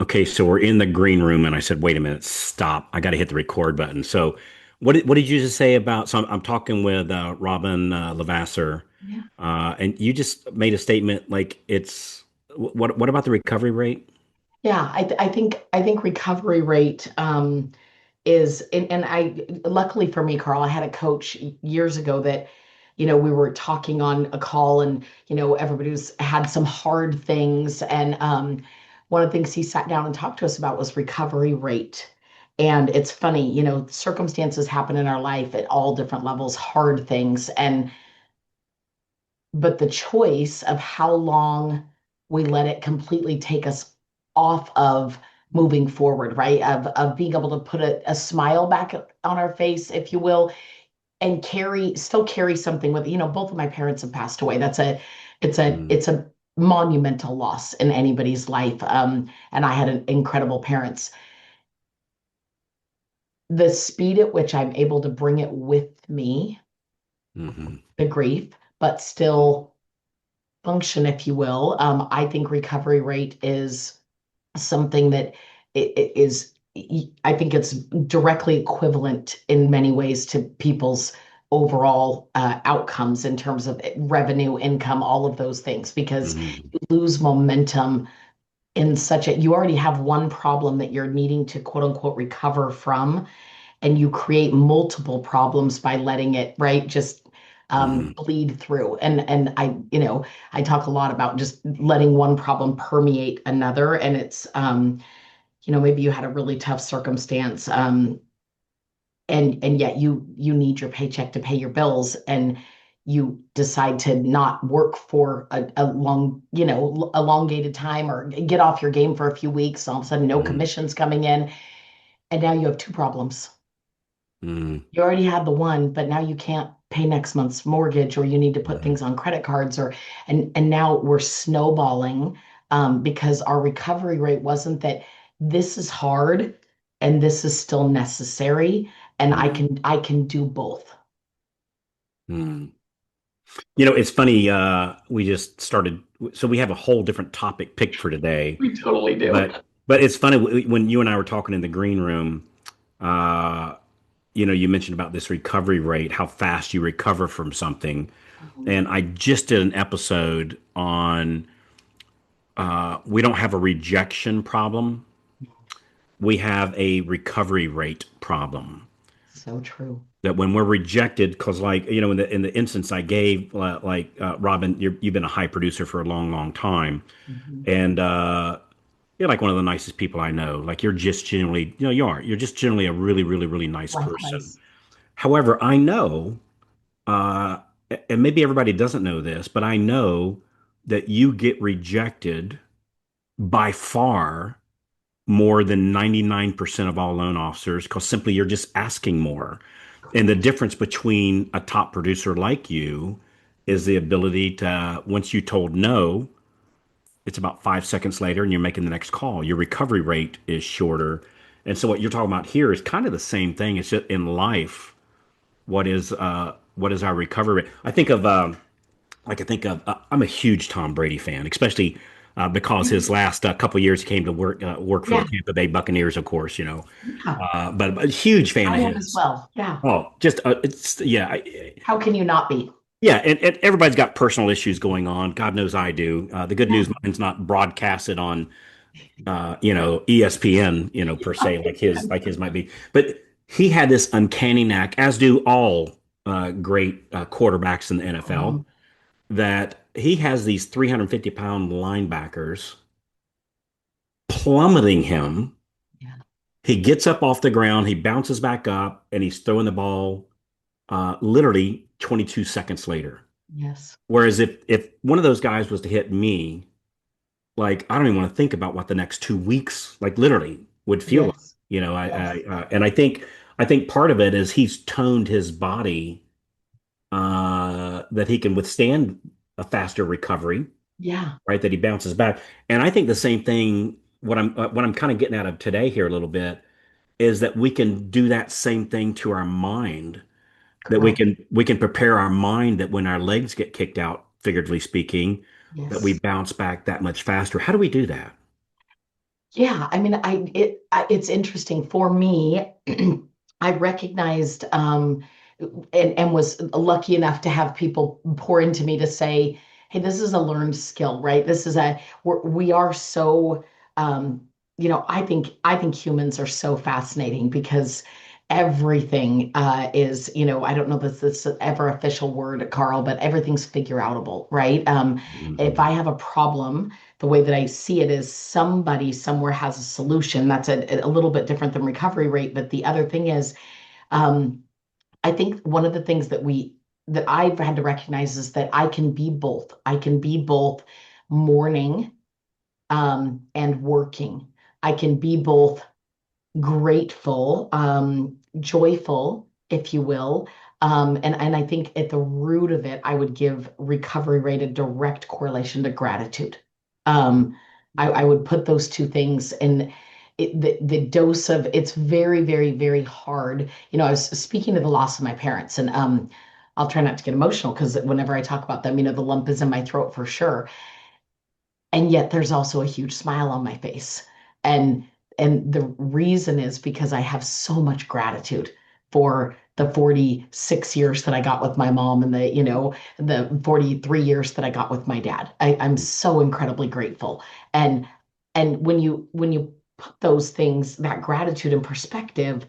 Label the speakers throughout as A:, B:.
A: Okay, so we're in the green room, and I said, "Wait a minute, stop! I got to hit the record button." So, what did you just say about? So I'm talking with Robyn LaVassaur,
B: Yeah.
A: and you just made a statement like it's what about the recovery rate?
B: Yeah, I think recovery rate is and I luckily for me, Carl, I had a coach years ago that, we were talking on a call and, everybody was had some hard things. And one of the things he sat down and talked to us about was recovery rate. And it's funny, circumstances happen in our life at all different levels, hard things. But the choice of how long we let it completely take us off of moving forward, right? Of being able to put a smile back on our face, if you will, and still carry something with, both of my parents have passed away.
A: Mm,
B: It's a monumental loss in anybody's life. And I had incredible parents. The speed at which I'm able to bring it with me,
A: hmm
B: the grief, but still function, if you will. I think recovery rate is something that it is, I think it's directly equivalent in many ways to people's overall outcomes in terms of revenue, income, all of those things, because
A: hmm
B: you lose momentum you already have one problem that you're needing to quote unquote recover from, and you create multiple problems by letting it, right, just
A: hmm
B: bleed through. And I talk a lot about just letting one problem permeate another. And it's maybe you had a really tough circumstance, and yet you need your paycheck to pay your bills, and you decide to not work for a long, elongated time, or get off your game for a few weeks. All of a sudden, no
A: hmm
B: commissions coming in, and now you have two problems.
A: hmm
B: You already had the one, but now you can't pay next month's mortgage, or you need to put
A: hmm
B: things on credit cards, or and now we're snowballing, because our recovery rate wasn't that this is hard and this is still necessary, and I can do both.
A: hmm it's funny. We just started, so we have a whole different topic picked for today.
B: We totally do.
A: But it's funny when you and I were talking in the green room. Uh, you mentioned about this recovery rate, how fast you recover from something.
B: Mhm.
A: And I just did an episode on we don't have a rejection problem. We have a recovery rate problem.
B: So true.
A: That when we're rejected, because like, in the instance I gave, Robyn, you've been a high producer for a long, long time.
B: Mhm.
A: And you're like one of the nicest people I know. Like you're just generally, you are. You're just generally a really, really, really nice person.
B: Likewise.
A: However, I know, uh, and maybe everybody doesn't know this, but I know that you get rejected by far more than 99% of all loan officers because simply you're just asking more. And the
B: Correct.
A: difference between a top producer like you is the ability to, once you told no, it's about 5 seconds later and you're making the next call. Your recovery rate is shorter. And so what you're talking about here is kind of the same thing. It's just in life, what is our recovery rate? I'm a huge Tom Brady fan, especially because his last couple years he came to work for the
B: Yeah,
A: Tampa Bay Buccaneers, of course,
B: yeah,
A: but a huge fan
B: I
A: of
B: am as
A: his.
B: well. Yeah.
A: Oh, just it's yeah,
B: How can you not be?
A: yeah, and everybody's got personal issues going on. God knows I do. The good
B: Yeah.
A: news, mine's not broadcasted on ESPN, per se, like his might be. But he had this uncanny knack, as do all great quarterbacks in the NFL,
B: Mhm.
A: that he has these 350-pound linebackers plummeting him.
B: Yeah.
A: He gets up off the ground, he bounces back up, and he's throwing the ball literally 22 seconds later.
B: Yes.
A: Whereas if one of those guys was to hit me, like I don't even want to think about what the next 2 weeks, like literally, would feel like.
B: Yes.
A: I
B: Yes.
A: and I think part of it is he's toned his body that he can withstand a faster recovery,
B: Yeah.
A: right? That he bounces back. And I think the same thing. What I'm kind of getting out of today here a little bit is that we can do that same thing to our mind. That we
B: Correct.
A: can we can prepare our mind that when our legs get kicked out, figuratively speaking, that we
B: Yes.
A: bounce back that much faster. How do we do that?
B: Yeah, I mean, it's interesting for me. I recognized and was lucky enough to have people pour into me to say, "Hey, this is a learned skill, right? This is we are so I think humans are so fascinating because everything is, I don't know if this is ever official word, Carl, but everything's figure outable, right? If
A: Hmm.
B: I have a problem, the way that I see it is somebody somewhere has a solution. That's a little bit different than recovery rate. But the other thing is, um, I think one of the things that I've had to recognize is that I can be both. I can be both mourning and working. I can be both grateful, joyful, if you will. And I think at the root of it, I would give recovery rate a direct correlation to gratitude. Um, I would put those two things in the dose of it's very, very, very hard. I was speaking to the loss of my parents, and I'll try not to get emotional because whenever I talk about them, the lump is in my throat for sure, and yet there's also a huge smile on my face, and the reason is because I have so much gratitude for the 46 years that I got with my mom, and the 43 years that I got with my dad. I'm so incredibly grateful. And when you put those things, that gratitude in perspective,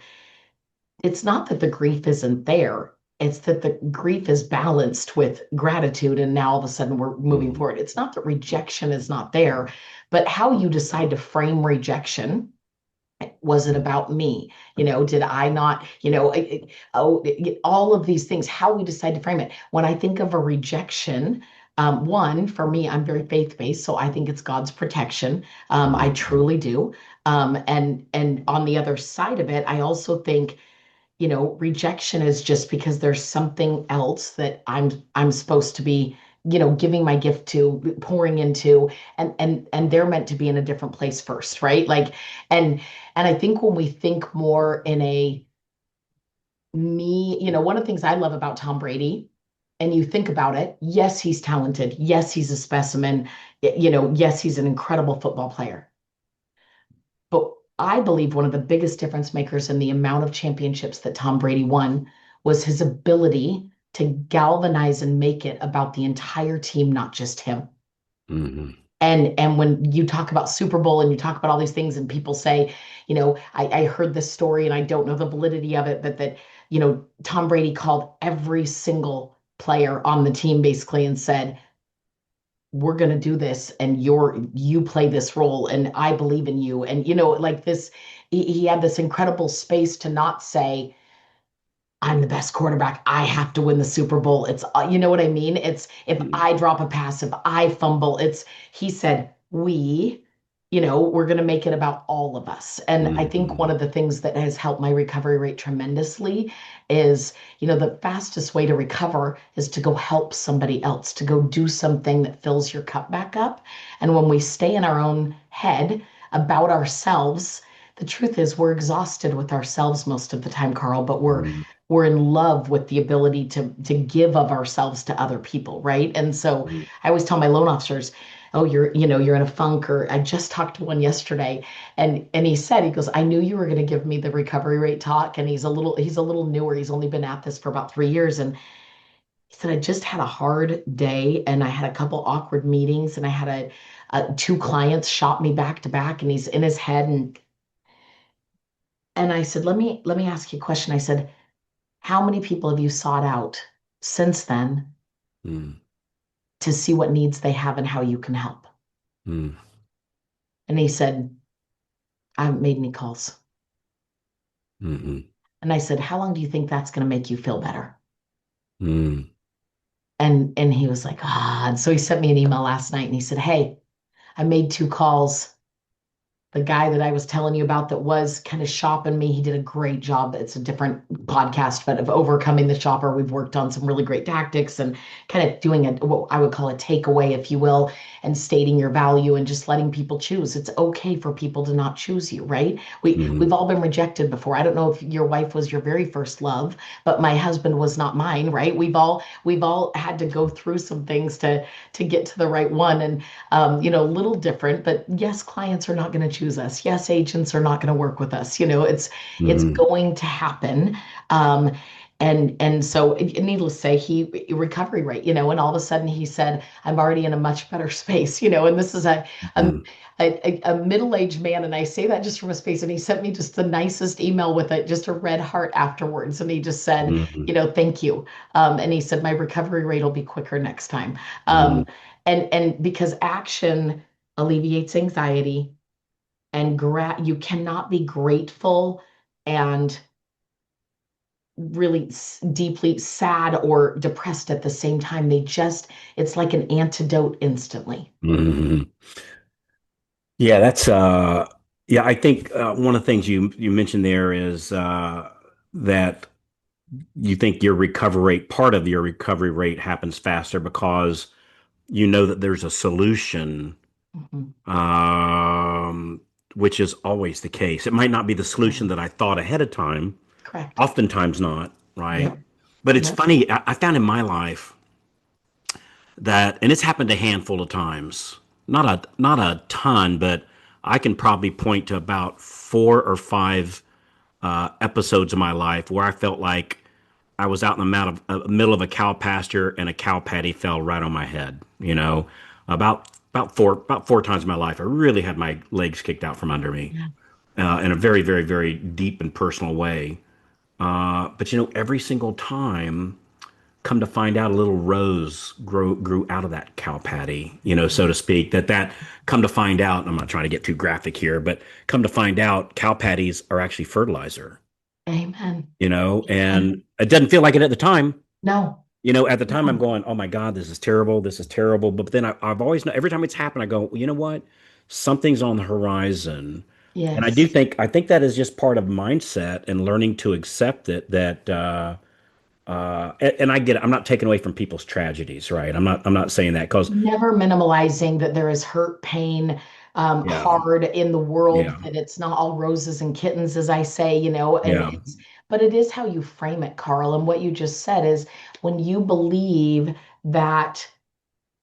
B: it's not that the grief isn't there. It's that the grief is balanced with gratitude, and now all of a sudden we're moving
A: Hmm.
B: forward. It's not that rejection is not there, but how you decide to frame rejection. Was it about me? Did I not, all of these things, how we decide to frame it. When I think of a rejection, one, for me, I'm very faith-based, so I think it's God's protection. I
A: Hmm.
B: truly do. And on the other side of it, I also think rejection is just because there's something else that I'm supposed to be, giving my gift to, pouring into, and they're meant to be in a different place first, right? Like, and and I think when we think more in a me, one of the things I love about Tom Brady, and you think about it, yes, he's talented, yes, he's a specimen, yes, he's an incredible football player. But I believe one of the biggest difference makers in the amount of championships that Tom Brady won was his ability to galvanize and make it about the entire team, not just him.
A: Hmm.
B: And when you talk about Super Bowl and you talk about all these things, and people say, I heard this story and I don't know the validity of it, but that, Tom Brady called every single player on the team basically and said, we're going to do this, and you play this role, and I believe in you. And like this, he had this incredible space to not say, I'm the best quarterback, I have to win the Super Bowl. It's you know what I mean? It's if I drop a pass, if I fumble, it's he said, we're going to make it about all of us. And I think one
A: Hmm.
B: of the things that has helped my recovery rate tremendously is, the fastest way to recover is to go help somebody else, to go do something that fills your cup back up. And when we stay in our own head about ourselves, the truth is we're exhausted with ourselves most of the time, Carl, but we're in love with the ability to give of ourselves to other people, right? And so I always tell my loan officers, oh, you're in a funk. Or I just talked to one yesterday, and he goes, I knew you were going to give me the recovery rate talk. And he's a little newer, he's only been at this for about 3 years. And he said, I just had a hard day, and I had a couple awkward meetings, and I had two clients shop me back to back, and he's in his head. And I said, let me ask you a question. I said, how many people have you sought out since then
A: Hmm.
B: to see what needs they have and how you can help?
A: Hmm.
B: And he said, I haven't made any calls.
A: Hmm.
B: And I said, how long do you think that's going to make you feel better?
A: Hmm.
B: And he was like, ah. And so he sent me an email last night and he said, hey, I made 2 calls. The guy that I was telling you about that was kind of shopping me, he did a great job. It's a different podcast, but of overcoming the shopper, we've worked on some really great tactics and kind of doing what I would call a takeaway, if you will, and stating your value and just letting people choose. It's okay for people to not choose you, right? We've
A: Hmm.
B: all been rejected before. I don't know if your wife was your very first love, but my husband was not mine, right? We've all had to go through some things to get to the right one. And little different, but yes, clients are not going to choose us. Yes, agents are not going to work with us. It's
A: Hmm.
B: going to happen. Um, and so needless to say, he recovery rate, and all of a sudden he said, I'm already in a much better space, and this is a,
A: Hmm.
B: a middle-aged man. And I say that just from his face. And he sent me just the nicest email with it, just a red heart afterwards. And he just said,
A: Hmm.
B: thank you. And he said, my recovery rate will be quicker next time.
A: Hmm.
B: And because action alleviates anxiety and you cannot be grateful and really deeply sad or depressed at the same time. It's like an antidote instantly.
A: Hmm. Yeah, yeah, I think one of the things you mentioned there is that you think your recovery rate, part of your recovery rate happens faster because you know that there's a solution,
B: Mhm.
A: um, which is always the case. It might not be the solution
B: Yeah,
A: that I thought ahead of time,
B: correct.
A: oftentimes not, right?
B: Yep.
A: But it's
B: Yep.
A: funny, I found in my life that, and it's happened a handful of times, not a ton, but I can probably point to about 4 or 5 episodes of my life where I felt like I was out in middle of a cow pasture and a cow patty fell right on my head. About four times in my life, I really had my legs kicked out from under me
B: Yeah.
A: in a very, very, very deep and personal way. But every single time, come to find out, a little rose grew out of that cow patty, so to speak. That come to find out, I'm not trying to get too graphic here, but come to find out, cow patties are actually fertilizer.
B: Amen.
A: And
B: Amen.
A: it doesn't feel like it at the time.
B: No,
A: At the time, I'm
B: no.
A: going, "Oh my God, this is terrible. This is terrible." But then I've always known, every time it's happened, I go, well, "You know what? Something's on the horizon." And
B: Yes.
A: I think that is just part of mindset and learning to accept it. And I get it. I'm not taking away from people's tragedies, right? I'm not saying that because,
B: Never minimalizing that there is hurt, pain,
A: yeah,
B: hard in the world,
A: yeah,
B: that it's not all roses and kittens, as I say, and
A: yeah.
B: but it is how you frame it, Carl. And what you just said is when you believe that,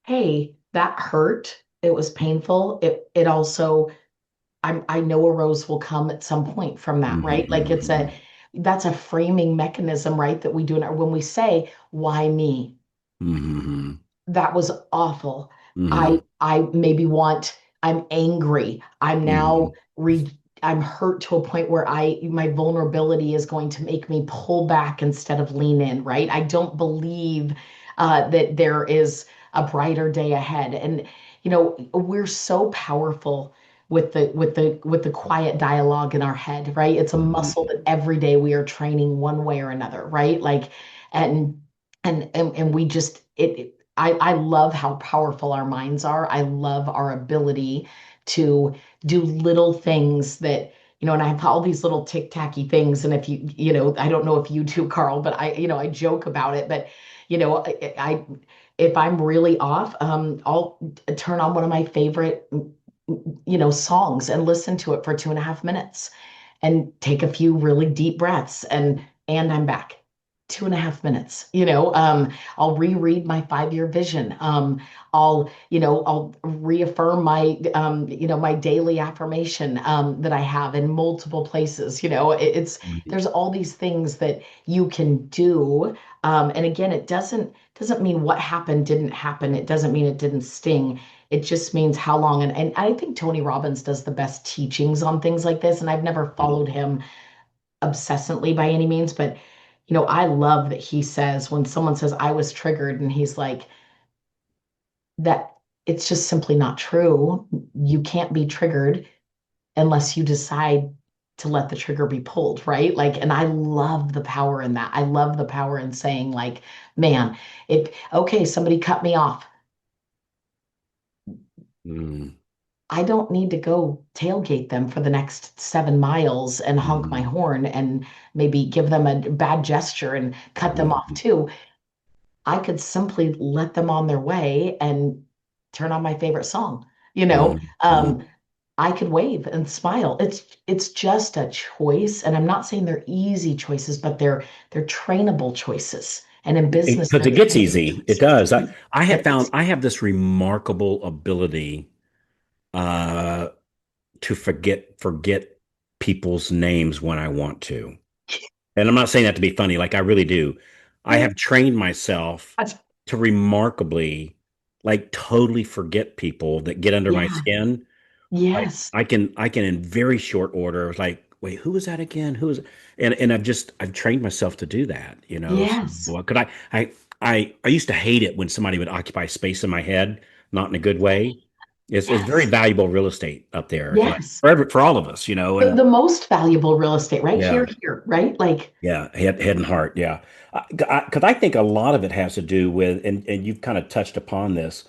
B: hey, that hurt, it was painful, it also, I know a rose will come at some point from that, right? Like
A: Hmm.
B: that's a framing mechanism, right? That we do when we say, why me?
A: Hmm.
B: That was awful.
A: Hmm.
B: I maybe I'm angry.
A: Hmm.
B: I'm hurt to a point where my vulnerability is going to make me pull back instead of lean in, right? I don't believe that there is a brighter day ahead. And we're so powerful with the quiet dialogue in our head, right? It's a muscle
A: Hmm.
B: that every day we are training one way or another, right? Like, and and we just I love how powerful our minds are. I love our ability to do little things that, and I have all these little tic-tacky things. And if I don't know if you do, Carl, but I joke about it. But, if I'm really off, I'll turn on one of my favorite, songs and listen to it for 2.5 minutes and take a few really deep breaths, and I'm back. 2.5 minutes. I'll reread my 5-year vision. I'll reaffirm my daily affirmation that I have in multiple places. There's all these things that you can do. And again, it doesn't mean what happened didn't happen. It doesn't mean it didn't sting. It just means how long. And I think Tony Robbins does the best teachings on things like this. And I've never followed him obsessively by any means, but I love that he says when someone says I was triggered, and he's like, that it's just simply not true. You can't be triggered unless you decide to let the trigger be pulled, right? Like, and I love the power in that. I love the power in saying, like, man, if okay, somebody cut me off.
A: Hmm.
B: I don't need to go tailgate them for the next 7 miles and honk my
A: Hmm.
B: horn and maybe give them a bad gesture and cut them off
A: Hmm.
B: too. I could simply let them on their way and turn on my favorite song. You know,
A: Hmm.
B: um,
A: Hmm.
B: I could wave and smile. It's just a choice, and I'm not saying they're easy choices, but they're trainable choices. And in business,
A: Because
B: they're
A: it gets
B: trainable
A: easy. It
B: choices.
A: does.
B: It- it's
A: I have this remarkable ability uh, to forget people's names when I want to. And I'm not saying that to be funny, like I really do. I have trained myself to remarkably, like, totally forget people that get under my
B: Yeah.
A: skin. Like
B: Yes.
A: I can in very short order, like, wait, who was that again? Who is and I've trained myself to do that, So
B: Yes.
A: could I used to hate it when somebody would occupy space in my head, not in a good way. It's very
B: Yes.
A: valuable real estate up there,
B: Yes.
A: for all of us,
B: The
A: and
B: most valuable real estate, right?
A: yeah.
B: Here, right? Like,
A: Yeah, head and heart. Yeah, because I think a lot of it has to do with, and you've kind of touched upon this.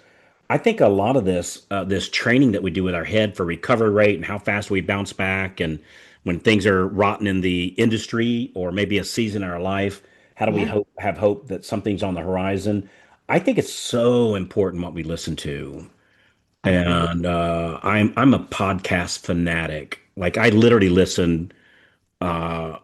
A: I think a lot of this training that we do with our head for recovery rate and how fast we bounce back, and when things are rotten in the industry or maybe a season in our life, how do we
B: yeah,
A: have hope that something's on the horizon? I think it's so important what we listen to,
B: agreed.
A: and I'm a podcast fanatic. Like I literally listen. Uh,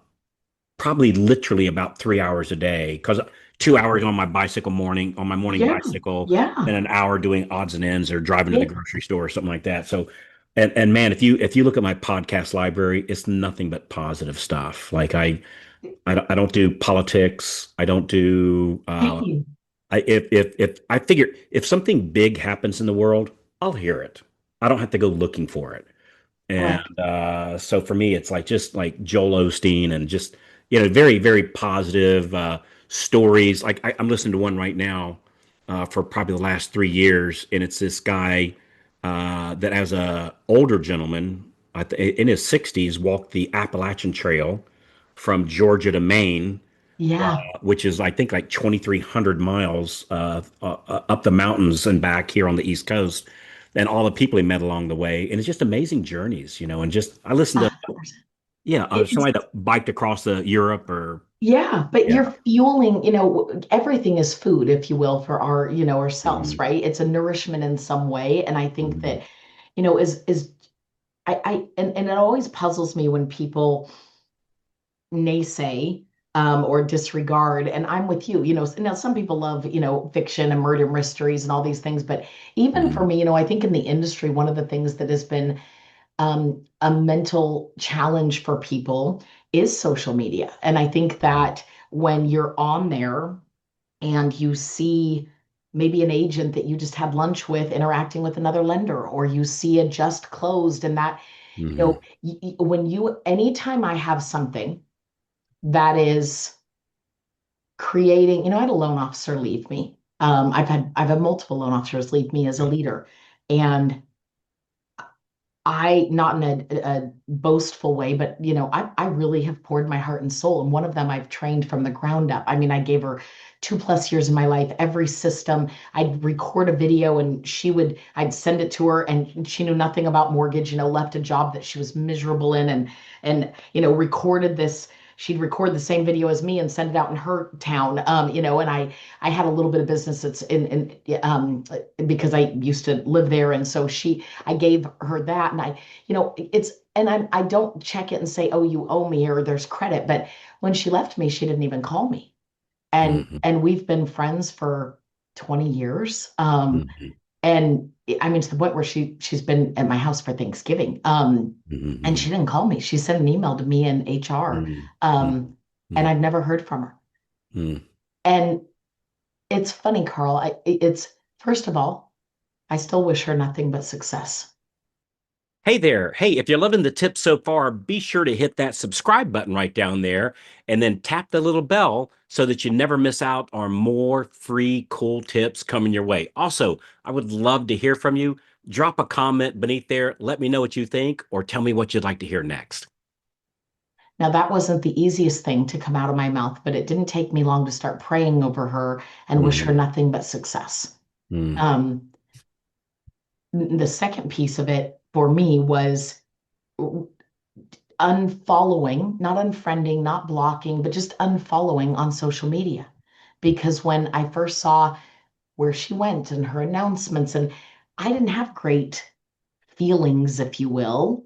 A: Probably literally about 3 hours a day because 2 hours on my morning
B: Yeah.
A: bicycle,
B: Yeah.
A: and an hour doing odds and ends or driving to the
B: Yeah.
A: grocery store or something like that. So, and man, if you look at my podcast library, it's nothing but positive stuff. Like I don't do politics. I don't do
B: Hey,
A: if I figure if something big happens in the world, I'll hear it. I don't have to go looking for it. And
B: correct.
A: so for me, it's like just like Joel Osteen and just, very, very positive stories. Like I'm listening to one right now for probably the last 3 years. And it's this guy that as a older gentleman in his 60s walked the Appalachian Trail from Georgia to Maine,
B: Yeah.
A: which is I think like 2,300 miles up the mountains and back here on the East Coast, and all the people he met along the way, and it's just amazing journeys, and just I listened to
B: 100%.
A: yeah
B: It's
A: somebody that biked across the Europe or
B: Yeah, but
A: yeah.
B: you're fueling, everything is food, if you will, for our, ourselves,
A: Mhm,
B: right? It's a nourishment in some way. And I think
A: mhm,
B: that, is and it always puzzles me when people naysay or disregard. And I'm with you. Now some people love, fiction and murder mysteries and all these things, but even for
A: mhm,
B: me, I think in the industry, one of the things that has been a mental challenge for people is social media. And I think
A: mhm,
B: that when you're on there and you see maybe an agent that you just had lunch with interacting with another lender, or you see a just closed, and that,
A: mhm,
B: anytime I have something that is creating, I had a loan officer leave me. I've had multiple loan officers leave me as a
A: yeah,
B: leader. And I, not in a boastful way, but I really have poured my heart and soul. And one of them I've trained from the ground up. I mean, I gave her 2+ years of my life, every system. I'd record a video and I'd send it to her, and she knew nothing about mortgage, left a job that she was miserable in, and recorded this. She'd record the same video as me and send it out in her town. And I had a little bit of business that's because I used to live there. And so I gave her that, and I don't check it and say, oh, you owe me or there's credit. But when she left me, she didn't even call me.
A: mhm,
B: And we've been friends for 20 years.
A: mhm,
B: And I mean, to the point where she's been at my house for Thanksgiving. And
A: mhm,
B: she didn't call me. She sent an email to me in HR.
A: mhm, mhm,
B: And
A: mhm,
B: I've never heard from her.
A: mhm.
B: And it's funny, Carl. It's first of all, I still wish her nothing but success.
A: Hey there. Hey, if you're loving the tips so far, be sure to hit that subscribe button right down there and then tap the little bell so that you never miss out on more free, cool tips coming your way. Also, I would love to hear from you. Drop a comment beneath there. Let me know what you think or tell me what you'd like to hear next.
B: Now, that wasn't the easiest thing to come out of my mouth, but it didn't take me long to start praying over her and wish her
A: Mhm,
B: nothing but success.
A: mhm,
B: Um, the second piece of it for me was unfollowing, not unfriending, not blocking, but just unfollowing on social media. Because when I first saw where she went and her announcements, and I didn't have great feelings, if you will.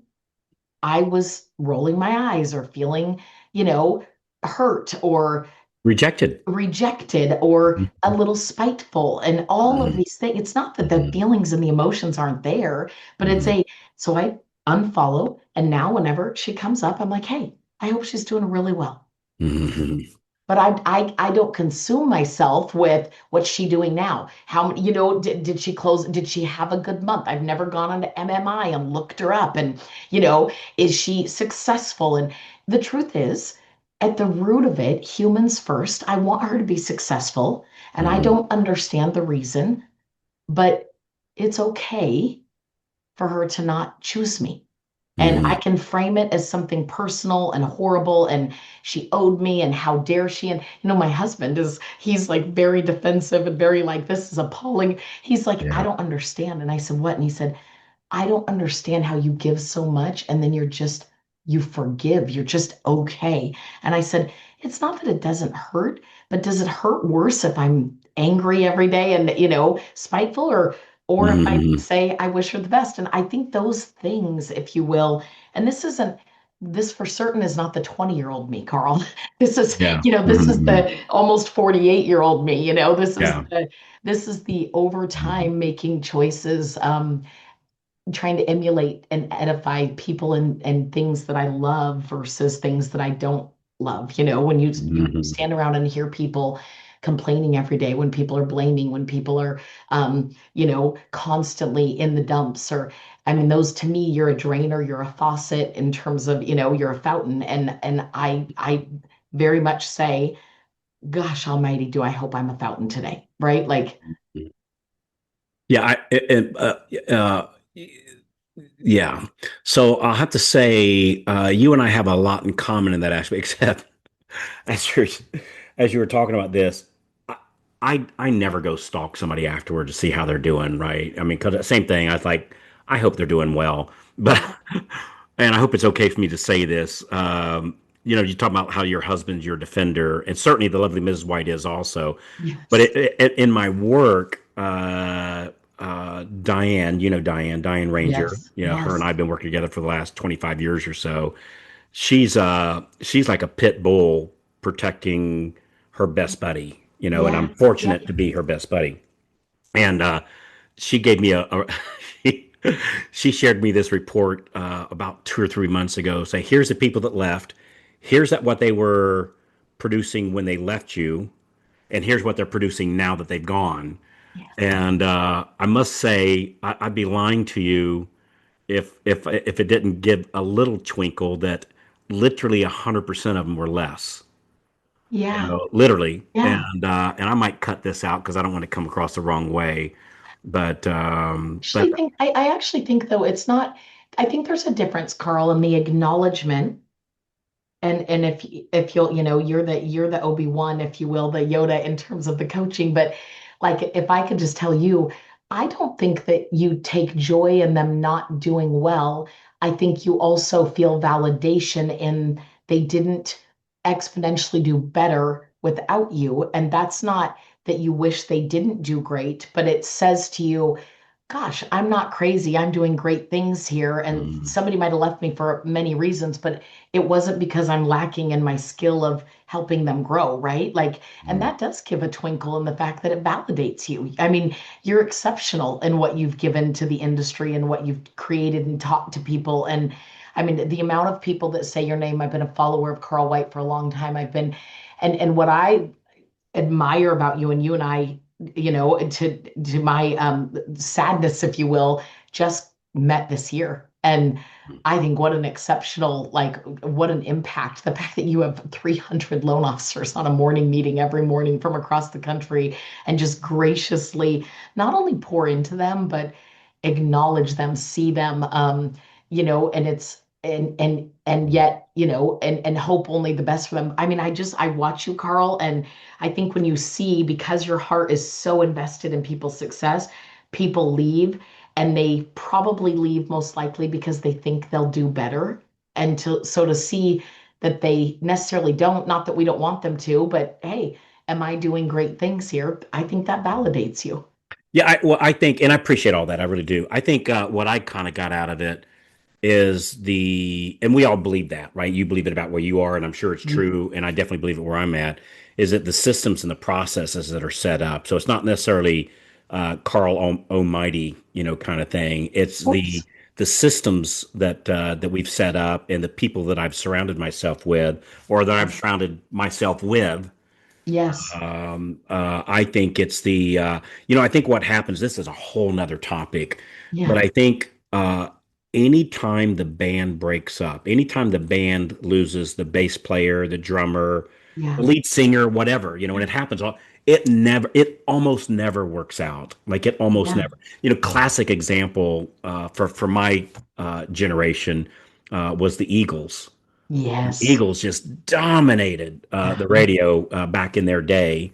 B: I was rolling my eyes or feeling, you know, hurt or
A: Rejected.
B: rejected or a
A: Mhm,
B: little spiteful and all of
A: mhm,
B: these things. It's not that the
A: mhm,
B: feelings and the emotions aren't there, but it's
A: mhm,
B: so I unfollow. And now whenever she comes up, I'm like, hey, I hope she's doing really well.
A: Mhm.
B: But I don't consume myself with what's she doing now? How, did she close? Did she have a good month? I've never gone onto MMI and looked her up. And, is she successful? And the truth is, at the root of it, humans first, I want her to be successful. And I
A: Mhm.
B: don't understand the reason, but it's okay for her to not choose me. And I
A: Mhm.
B: can frame it as something personal and horrible, and she owed me, and how dare she? And my husband he's like very defensive and very like, this is appalling. He's like, I
A: Yeah.
B: don't understand. And I said, what? And he said, I don't understand how you give so much and then you forgive. You're just okay. And I said, it's not that it doesn't hurt, but does it hurt worse if I'm angry every day and, spiteful, or if I
A: Mhm.
B: say I wish her the best? And I think those things, if you will, and this for certain is not the 20-year-old me, Carl. This is,
A: Yeah.
B: this is
A: Mhm.
B: the almost 48-year-old me,
A: Yeah.
B: this is the over
A: Mhm.
B: time making choices, trying to emulate and edify people and things that I love versus things that I don't love. When you
A: Mhm.
B: stand around and hear people complaining every day, when people are blaming, when people are constantly in the dumps, or I mean, those to me, you're a drainer, you're a faucet in terms of, you're a fountain. And I very much say, gosh almighty, do I hope I'm a fountain today, right? Like,
A: Yeah, yeah. So I'll have to say, you and I have a lot in common in that aspect, except as you're as you were talking about this, I I never go stalk somebody afterward to see how they're doing, right? I mean, because same thing. I was like, I hope they're doing well, but
B: yeah,
A: and I hope it's okay for me to say this. You talk about how your husband's your defender, and certainly the lovely Mrs. White is also. But
B: yes,
A: in my work, Diane, Diane Ranger,
B: yes,
A: her and
B: yes,
A: I have been working together for the last 25 years or so. She's like a pit bull protecting her best buddy, and I'm
B: yeah, yeah,
A: fortunate to be her best buddy. And she gave me she, she shared me this report about 2 or 3 months ago. Say, here's the people that left. Here's what they were producing when they left you, and here's what they're producing now that they've gone.
B: yes.
A: And I must say, I'd be lying to you if it didn't give a little twinkle that literally 100% of them were less.
B: Yeah,
A: Literally.
B: yeah.
A: And I might cut this out because I don't want to come across the wrong way. But
B: Actually think I actually think though it's not. I think there's a difference, Carl, in the acknowledgement. And if you'll, you're the Obi-Wan, if you will, the Yoda in terms of the coaching. But like, if I could just tell you, I don't think that you take joy in them not doing well. I think you also feel validation in they didn't exponentially do better without you. And that's not that you wish they didn't do great, but it says to you, gosh, I'm not crazy. I'm doing great things here. And
A: mm,
B: somebody might have left me for many reasons, but it wasn't because I'm lacking in my skill of helping them grow, right? Like, and
A: mm,
B: that does give a twinkle in the fact that it validates you. I mean, you're exceptional in what you've given to the industry and what you've created and taught to people. And I mean, the amount of people that say your name, I've been a follower of Carl White for a long time. And what I admire about you, and you and I, to my sadness, if you will, just met this year. And
A: mm,
B: I think what an exceptional, like, what an impact. The fact that you have 300 loan officers on a morning meeting every morning from across the country and just graciously not only pour into them, but acknowledge them, see them, and it's, and yet, and hope only the best for them. I mean, I watch you, Carl, and I think when you see, because your heart is so invested in people's success, people leave, and they probably leave most likely because they think they'll do better. And to see that they necessarily don't, not that we don't want them to, but hey, am I doing great things here? I think that validates you.
A: yeah, well, I think, and I appreciate all that. I really do. I think what I kind of got out of it is and we all believe that, right? You believe it about where you are, and I'm sure it's
B: Mhm.
A: true, and I definitely believe it where I'm at, is that the systems and the processes that are set up. So it's not necessarily Carl Almighty, kind of thing. It's
B: Of course.
A: the systems that we've set up and the people that I've surrounded myself with, or that I've surrounded myself with.
B: Yes.
A: I think it's I think what happens, this is a whole nother topic, but
B: Yeah.
A: I think anytime the band breaks up, anytime the band loses the bass player, the drummer, the
B: Yeah.
A: lead singer, whatever, when it happens, it almost never works out. Like it almost
B: Yeah.
A: never, classic example for my generation was the Eagles.
B: Yes.
A: Eagles just dominated the
B: Uh-huh.
A: radio back in their day.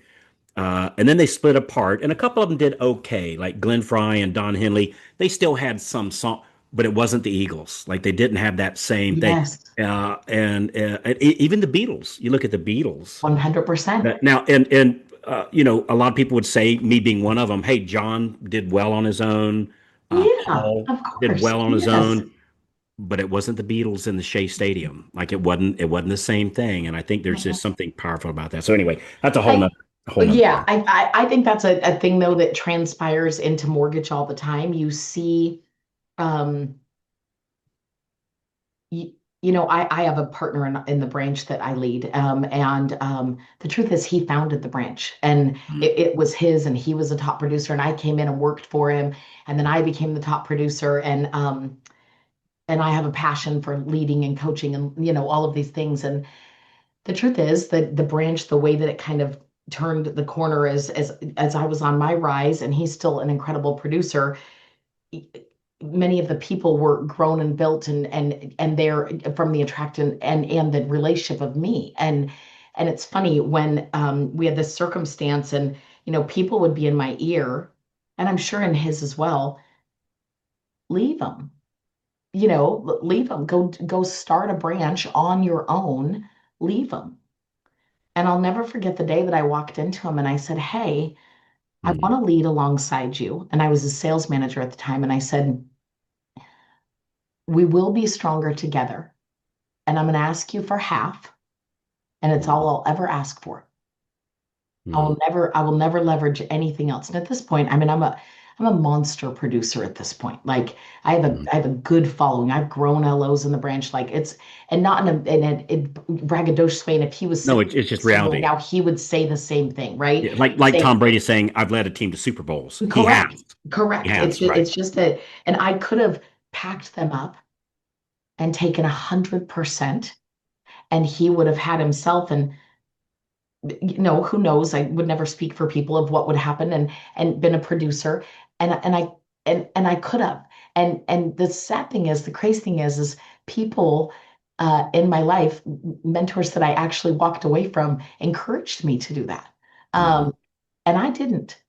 A: And then they split apart, and a couple of them did okay, like Glenn Fry and Don Henley. They still had some song, but it wasn't the Eagles. Like they didn't have that same thing.
B: Yes.
A: Even the Beatles. You look at the Beatles
B: 100%.
A: now, a lot of people would say, me being one of them, hey, John did well on his own.
B: Yeah,
A: Paul
B: of
A: did
B: course.
A: well on his
B: Yes.
A: own, but it wasn't the Beatles in the Shea Stadium. Like it wasn't the same thing. And I think there's just something powerful about that. So anyway, that's
B: I
A: a whole nother
B: yeah,
A: thing.
B: I think that's a thing though that transpires into mortgage all the time. You see, um, you, I have a partner in the branch that I lead, and the truth is he founded the branch, and
A: Mm,
B: it was his, and he was a top producer, and I came in and worked for him, and then I became the top producer, and I have a passion for leading and coaching, and all of these things, and the truth is that the branch, the way that it kind of turned the corner as I was on my rise, and he's still an incredible producer. Many of the people were grown and built and they're from the attraction and the relationship of me. And it's funny when we had this circumstance and people would be in my ear, and I'm sure in his as well. Leave them, leave them. Go start a branch on your own. Leave them. And I'll never forget the day that I walked into him and I said, "Hey, I want
A: mm,
B: to lead alongside you." And I was a sales manager at the time. And I said, "We will be stronger together. And I'm going to ask you for half. And it's
A: mm,
B: all I'll ever ask for.
A: mm.
B: I will never leverage anything else." And at this point, I mean, I'm a monster producer at this point. Like
A: Mm.
B: I have a good following. I've grown LOs in the branch. Like it's, and not in a braggadocious way. And if he was
A: No,
B: sitting
A: it's just
B: next to me right
A: reality.
B: now, he would say the same thing, right?
A: Yeah, like
B: Say,
A: Tom Brady saying, "I've led a team to Super Bowls." He has.
B: correct,
A: He
B: correct.
A: has, right?
B: It's just that, and I could have packed them up and taken 100%, and he would have had himself. And who knows? I would never speak for people of what would happen, and been a producer, and I could have. And the sad thing is, the crazy thing is people in my life, mentors that I actually walked away from, encouraged me to do that.
A: Mm,
B: Um, and I didn't.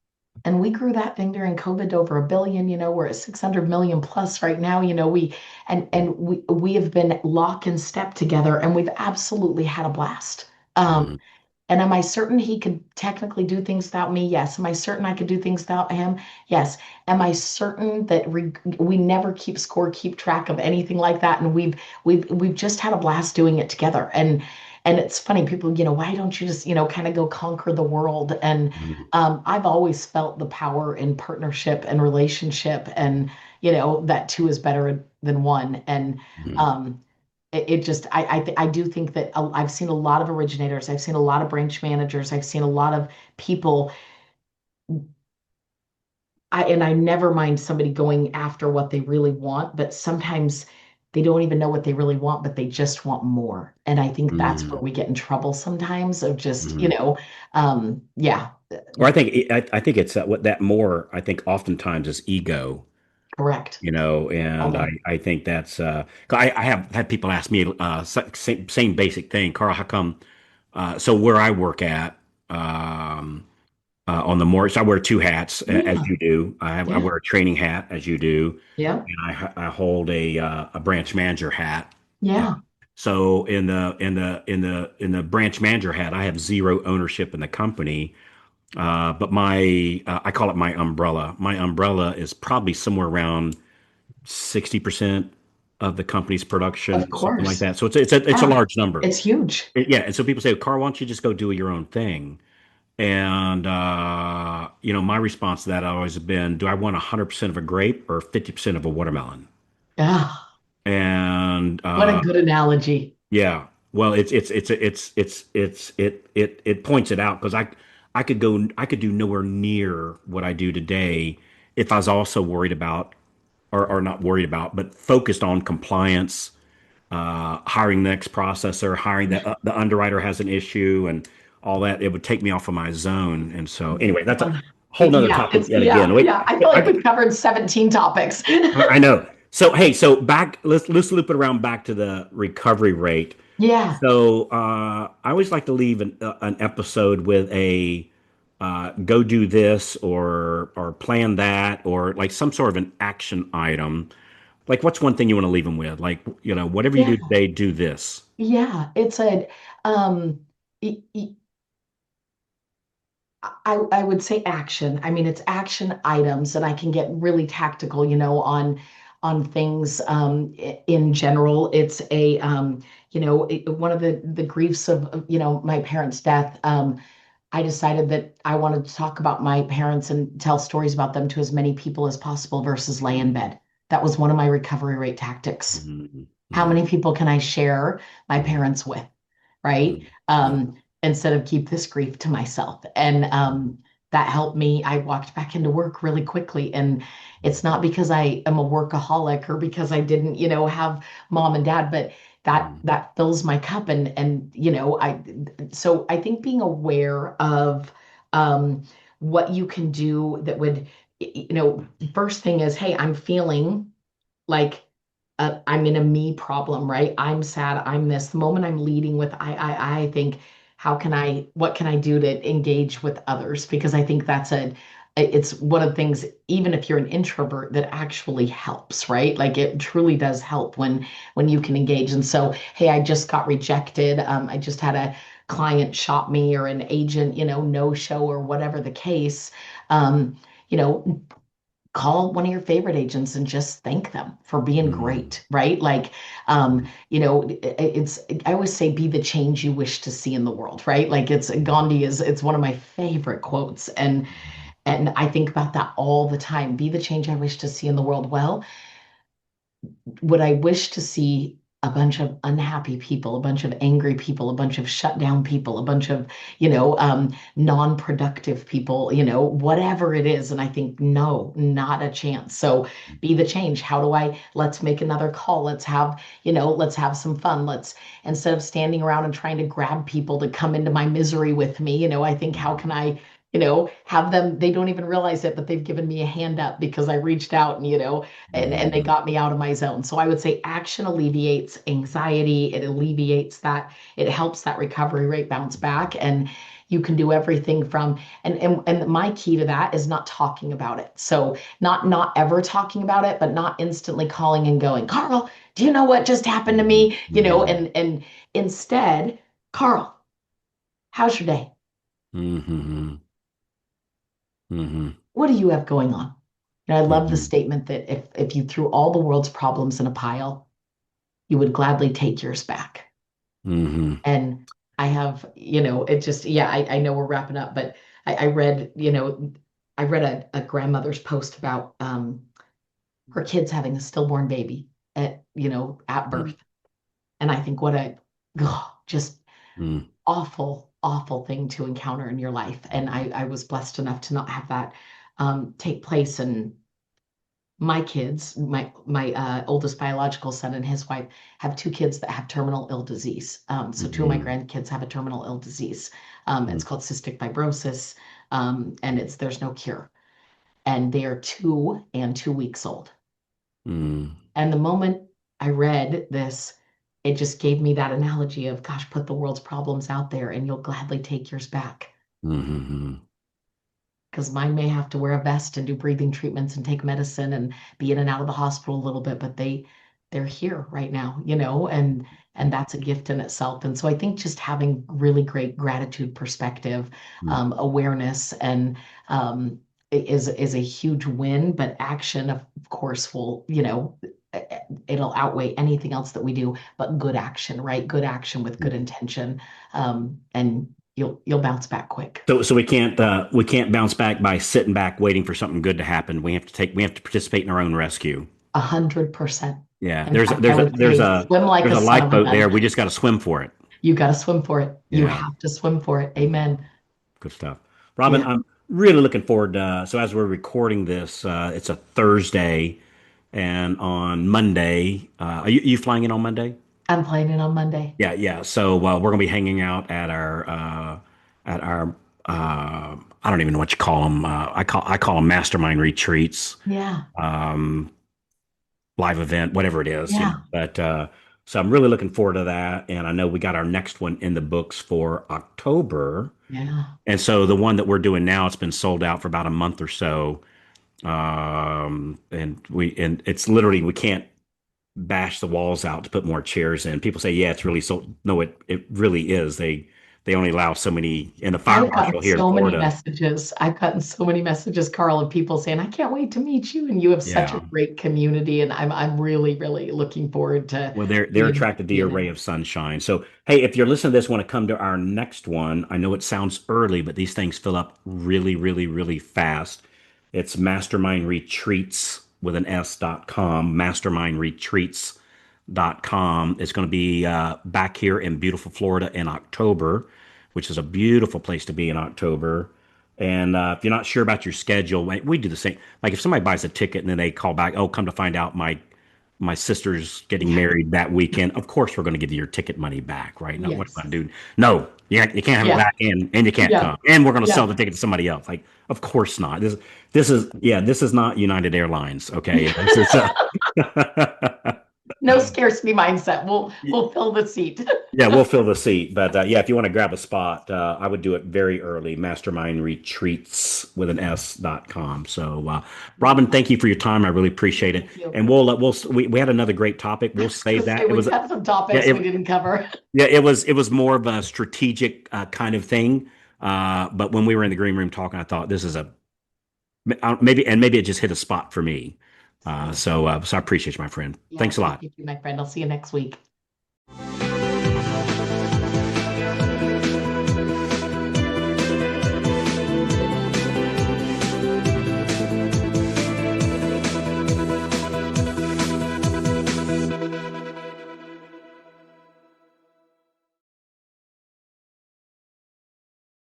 B: And we grew that thing during COVID to over a billion. We're at 600 million plus right now. We have been lock and step together, and we've absolutely had a blast. Um,
A: mm,
B: and am I certain he could technically do things without me? Yes. Am I certain I could do things without him? Yes. Am I certain that we never keep score, keep track of anything like that? And we've just had a blast doing it together. And it's funny, people, why don't you just, kind of go conquer the world? And
A: mm,
B: I've always felt the power in partnership and relationship, and that two is better than one. And
A: mm,
B: um, it just I do think that I've seen a lot of originators, I've seen a lot of branch managers, I've seen a lot of people. I never mind somebody going after what they really want, but sometimes they don't even know what they really want, but they just want more. And I think that's where
A: mm,
B: we get in trouble sometimes of just,
A: mm.
B: yeah,
A: Or I think it's what that more, I think oftentimes is ego,
B: correct.
A: and
B: Okay.
A: I think that's 'cause I have had people ask me same basic thing, Carl, how come so where I work at on the mortgage, I wear two hats as
B: Yeah.
A: you do. I
B: Yeah.
A: wear a training hat as you do,
B: Yeah.
A: and I hold a branch manager hat. Uh,
B: Yeah.
A: so in the branch manager hat, I have zero ownership in the company. But my I call it my umbrella. My umbrella is probably somewhere around 60% of the company's
B: Of
A: production, something like
B: course.
A: that. So it's a
B: Yeah.
A: large number.
B: It's huge.
A: Yeah, and so people say, "Carl, why don't you just go do your own thing?" And my response to that always has been, "Do I want 100% of a grape or 50% of a watermelon?"
B: Ah,
A: And
B: what a good analogy.
A: yeah, well, it points it out because I could do nowhere near what I do today if I was also worried about or not worried about, but focused on compliance, hiring the next processor, hiring the underwriter has an issue and all that. It would take me off of my zone. And so anyway, that's a
B: One,
A: whole nother
B: yeah,
A: topic
B: it's
A: yet again. Wait,
B: yeah. I feel like
A: I,
B: we've covered 17 topics.
A: I know. So hey, so back let's loop it around back to the recovery rate.
B: Yeah,
A: So I always like to leave an episode with a go do this or plan that or like some sort of an action item. Like what's one thing you want to leave them with? Like, whatever you
B: yeah,
A: do today, do this.
B: yeah. It's a y- y- I would say action. I mean, it's action items, and I can get really tactical, on things in general. It's one of the griefs of my parents' death. I decided that I wanted to talk about my parents and tell stories about them to as many people as possible versus lay in bed. That was one of my recovery rate tactics.
A: Mhm,
B: How
A: mhm,
B: many people can I share my
A: mhm,
B: parents with? Right?
A: mhm,
B: Instead of keep this grief to myself. And that helped me. I walked back into work really quickly. And it's not because I am a workaholic or because I didn't, have mom and dad, but that
A: mhm,
B: that fills my cup. And so I think being aware of um, what you can do that would, first thing is, hey, I'm feeling like I'm in a me problem, right? I'm sad. I'm this. The moment I'm leading with I think, what can I do to engage with others? Because I think it's one of the things, even if you're an introvert, that actually helps, right? Like it truly does help when you can engage. And so, hey, I just got rejected. I just had a client shop me or an agent, no show or whatever the case. Um, you know, call one of your favorite agents and just thank them for being
A: mhm,
B: great, right? Like, I always say, be the change you wish to see in the world, right? Like it's one of my favorite quotes. And I think about that all the time. Be the change I wish to see in the world. Well, would I wish to see a bunch of unhappy people, a bunch of angry people, a bunch of shut down people, a bunch of, non-productive people, whatever it is? And I think, no, not a chance. So be the change. Let's make another call. Let's have some fun. Instead of standing around and trying to grab people to come into my misery with me, I think, how can
A: mhm,
B: I, have them, they don't even realize it, but they've given me a hand up because I reached out and they
A: mhm,
B: got me out of my zone. So I would say action alleviates anxiety. It alleviates that. It helps that recovery rate bounce back. And you can do everything from and my key to that is not talking about it. So not ever talking about it, but not instantly calling and going, Carl, do you know what just happened to
A: mhm,
B: me?
A: mhm,
B: And instead, Carl, how's your day?
A: mhm, mhm,
B: What do you have going on? And I love the
A: mhm,
B: statement that if you threw all the world's problems in a pile, you would gladly take yours back.
A: mhm,
B: And I have, it just, yeah, I know we're wrapping up, but I read, I read a grandmother's post about her kids having a stillborn baby at
A: mhm,
B: birth. And I think what a just
A: mhm,
B: awful, awful thing to encounter in your life. And I was blessed enough to not have that take place. And my kids, my oldest biological son and his wife have two kids that have terminal ill disease. So two of my
A: mhm,
B: grandkids have a terminal ill disease. It's
A: mhm,
B: called cystic fibrosis, and there's no cure. And they are 2 and 2 weeks old.
A: mhm,
B: And the moment I read this, it just gave me that analogy of, gosh, put the world's problems out there, and you'll gladly take yours back.
A: mhm,
B: Because mine may have to wear a vest and do breathing treatments and take medicine and be in and out of the hospital a little bit, but they're here right now, and that's a gift in itself. And so I think just having really great gratitude perspective,
A: mhm,
B: awareness, and is a huge win. But action, of course, will, it'll outweigh anything else that we do. But good action, right? Good action with good
A: mhm.
B: intention, and you'll bounce back quick.
A: So we can't bounce back by sitting back waiting for something good to happen. We have to participate in our own rescue.
B: 100%.
A: Yeah,
B: In fact, I would say swim like
A: there's
B: a
A: a
B: son of a
A: lifeboat
B: gun.
A: there. We just got to swim for it.
B: You got to swim for it. You
A: Yeah,
B: have to swim for it. Amen.
A: good stuff. Robin,
B: Yeah,
A: I'm really looking forward to, so as we're recording this, it's a Thursday, and on Monday, are you flying in on Monday?
B: I'm playing it on Monday.
A: Yeah, yeah. So we're gonna be hanging out at our I don't even know what you call them. I call them mastermind retreats,
B: Yeah,
A: um, live event, whatever it is, you know.
B: yeah,
A: But so I'm really looking forward to that, and I know we got our next one in the books for October,
B: yeah.
A: and so the one that we're doing now, it's been sold out for about a month or so, and it's literally we can't bash the walls out to put more chairs in. People say, yeah, it's really so. No, it really is. They only allow so many in the fire
B: I've gotten
A: marshal here in
B: so many
A: Florida.
B: messages. I've gotten so many messages, Carl, of people saying, "I can't wait to meet you," and you have such a
A: Yeah.
B: great community, and I'm really, really looking forward to
A: Well, they're
B: being
A: attracted to your
B: being
A: ray
B: there.
A: of sunshine. So, hey, if you're listening to this, want to come to our next one. I know it sounds early, but these things fill up really, really, really fast. It's Mastermind Retreats with an S.com, mastermindretreats.com. It's going to be back here in beautiful Florida in October, which is a beautiful place to be in October. And if you're not sure about your schedule, we do the same. Like if somebody buys a ticket and then they call back, oh, come to find out my sister's getting
B: Yeah.
A: married that weekend. Of course, we're going to give you your ticket money back, right? Not what I'm
B: Yes.
A: going to do. No, you can't have it
B: Yeah.
A: back and you can't
B: Yeah.
A: come. And we're going to sell
B: Yeah.
A: the ticket to somebody else. Like, of course not. This is not United Airlines. Okay. This is,
B: No scarcity mindset. We'll fill the seat.
A: yeah, we'll fill the seat. But yeah, if you want to grab a spot, I would do it very early. Mastermind Retreats with an S.com. So, Robin, thank you for your time. I really appreciate it.
B: Thank you.
A: And we had another great topic.
B: I
A: We'll
B: was going
A: save
B: to say
A: that. It
B: we
A: was,
B: have some
A: yeah,
B: topics we didn't cover.
A: yeah, it was more of a strategic kind of thing. But when we were in the green room talking, I thought this is a maybe it just hit a spot for me.
B: So,
A: So I appreciate you, my friend.
B: yeah,
A: Thanks a
B: thank
A: lot.
B: you, my friend. I'll see you next week.